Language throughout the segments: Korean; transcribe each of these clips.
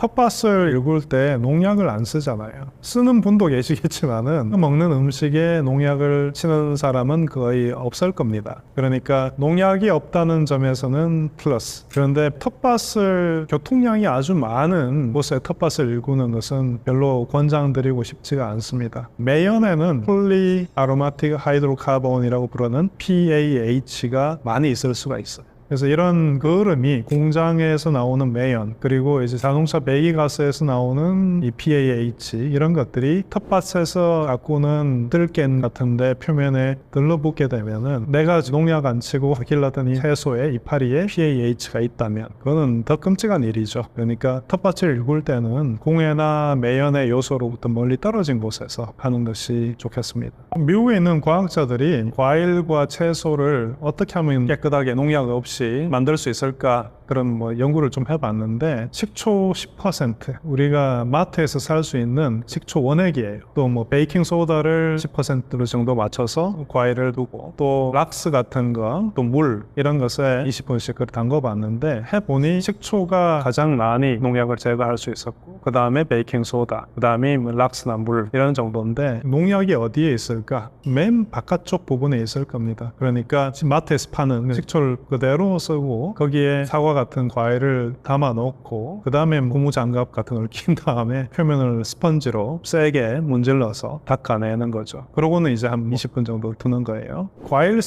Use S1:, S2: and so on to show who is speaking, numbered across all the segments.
S1: 텃밭을 일굴 때 농약을 안 쓰잖아요. 쓰는 분도 계시겠지만은 먹는 음식에 농약을 치는 사람은 거의 없을 겁니다. 그러니까 농약이 없다는 점에서는 플러스. 그런데 텃밭을 교통량이 아주 많은 곳에 텃밭을 일구는 것은 별로 권장드리고 싶지가 않습니다. 매연에는 폴리 아로마틱 하이드로카본이라고 부르는 PAH가 많이 있을 수가 있어요. 그래서 이런 거름이 공장에서 나오는 매연, 그리고 이제 자동차 배기가스에서 나오는 이 PAH 이런 것들이 텃밭에서 가꾸는 들깨 같은데 표면에 들러붙게 되면은 내가 농약 안 치고 길렀더니 채소에 이파리에 PAH가 있다면 그거는 더 끔찍한 일이죠. 그러니까 텃밭을 일굴 때는 공해나 매연의 요소로부터 멀리 떨어진 곳에서 하는 것이 좋겠습니다. 미국에 있는 과학자들이 과일과 채소를 어떻게 하면 깨끗하게 농약 없이 만들 수 있을까 그런 연구를 좀 해봤는데 식초 10% 우리가 마트에서 살 수 있는 식초 원액이에요. 또 베이킹 소다를 10% 정도 맞춰서 과일을 두고 또 락스 같은 거 또 물 이런 것에 20분씩 담궈봤는데 해보니 식초가 가장 많이 농약을 제거할 수 있었고 그 다음에 베이킹 소다 그 다음에 락스나 물 이런 정도인데 농약이 어디에 있을까? 맨 바깥쪽 부분에 있을 겁니다. 그러니까 마트에서 파는 식초를 그대로 쓰고 거기에 사과 같은 과일을 담아 놓고 그 다음에 고무장갑 같은 걸 낀 다음에 표면을 스펀지로 세게 문질러서 닦아내는 거죠. 그러고는 이제 한 20분 정도 두는 거예요. 과일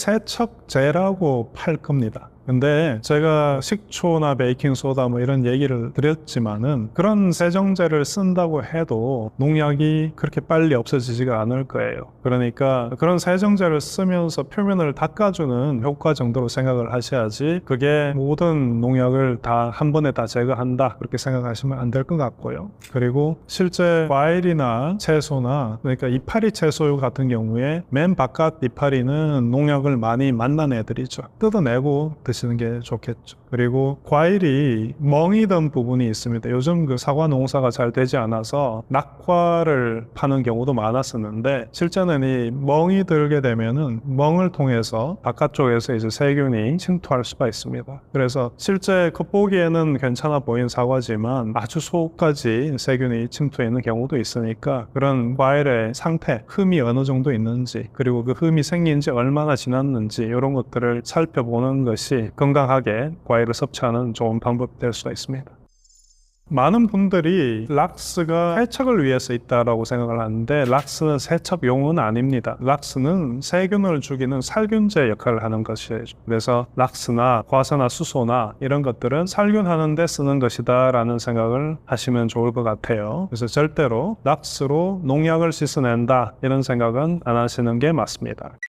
S1: 세척제라고 팔 겁니다. 근데 제가 식초나 베이킹소다 이런 얘기를 드렸지만은 그런 세정제를 쓴다고 해도 농약이 그렇게 빨리 없어지지가 않을 거예요. 그러니까 그런 세정제를 쓰면서 표면을 닦아주는 효과 정도로 생각을 하셔야지 그게 모든 농약을 다 한 번에 다 제거한다 그렇게 생각하시면 안 될 것 같고요. 그리고 실제 과일이나 채소나 그러니까 이파리 채소 같은 경우에 맨 바깥 이파리는 농약을 많이 만난 애들이죠. 뜯어내고 드시는 게 좋겠죠. 그리고 과일이 멍이 든 부분이 있습니다. 요즘 그 사과 농사가 잘 되지 않아서 낙과를 파는 경우도 많았었는데 실제는 이 멍이 들게 되면은 멍을 통해서 바깥쪽에서 이제 세균이 침투할 수가 있습니다. 그래서 실제 겉보기에는 괜찮아 보이는 사과지만 아주 속까지 세균이 침투해 있는 경우도 있으니까 그런 과일의 상태, 흠이 어느 정도 있는지 그리고 그 흠이 생긴 지 얼마나 지났는지 이런 것들을 살펴보는 것이 건강하게 과일을 섭취하는 좋은 방법이 될 수가 있습니다. 많은 분들이 락스가 세척을 위해서 있다라고 생각을 하는데 락스는 세척용은 아닙니다. 락스는 세균을 죽이는 살균제 역할을 하는 것이에요. 그래서 락스나 과사나 수소나 이런 것들은 살균하는 데 쓰는 것이다 라는 생각을 하시면 좋을 것 같아요. 그래서 절대로 락스로 농약을 씻어낸다 이런 생각은 안 하시는 게 맞습니다.